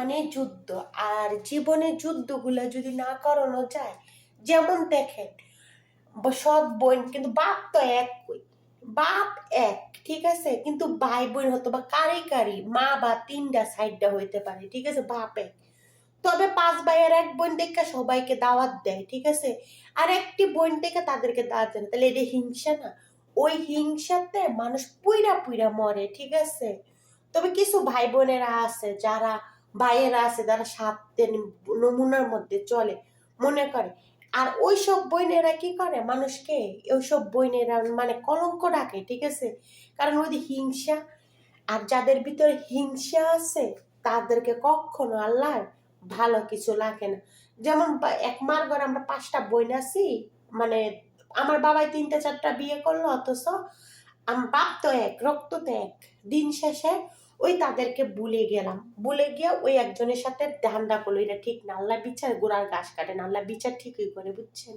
মানে যুদ্ধ। আর জীবনের যুদ্ধগুলো যদি না করানো যায়, যেমন দেখেন সৎ বোন কিন্তু বাপ তো একই, বাপ এক, ঠিক আছে, কিন্তু ভাই বোন হতো বা কারি কারি মা বা তিনটা সাইডটা হইতে পারে, ঠিক আছে, বাপ এক। তবে 5 ভাইয়ের এক বোন দেখে সবাইকে দাওয়াত দেয়, ঠিক আছে, আর একটি বোন দেখে তাদেরকে দাওয়াত দেয় না, তাহলে এটা হিংসা না? ওই হিংসাতে মানুষ পুইরা পুইরা মরে, ঠিক আছে। তবে কিছু ভাই বোনেরা আছে যারা, ভাইয়েরা আছে যারা সাত্যের নমুনার মধ্যে চলে, মনে করে। আর ওইসব বোনেরা কি করে মানুষকে, ওইসব বোনেরা মানে কলঙ্ক ডাকে, ঠিক আছে, কারণ ওই যে হিংসা। আর যাদের ভিতরে হিংসা আছে তাদেরকে কখনো আল্লাহ ভালো কিছু লাগে না। যেমন এক মার ঘরে আমরা 5টা বোন আছি, মানে আমার বাবাই 3টা 4টা বিয়ে করলো, অথচ আমার বাপ তো এক, রক্ত তো এক। দিন শেষে ওই তাদেরকে ভুলে গেলাম, ভুলে গিয়ে ওই একজনের সাথে ধান্দা করলো, এটা ঠিক না। আল্লাহ বিচার গোড়ার ঘাস কাটে না, আল্লাহ বিচার ঠিকই করে, বুঝছেন।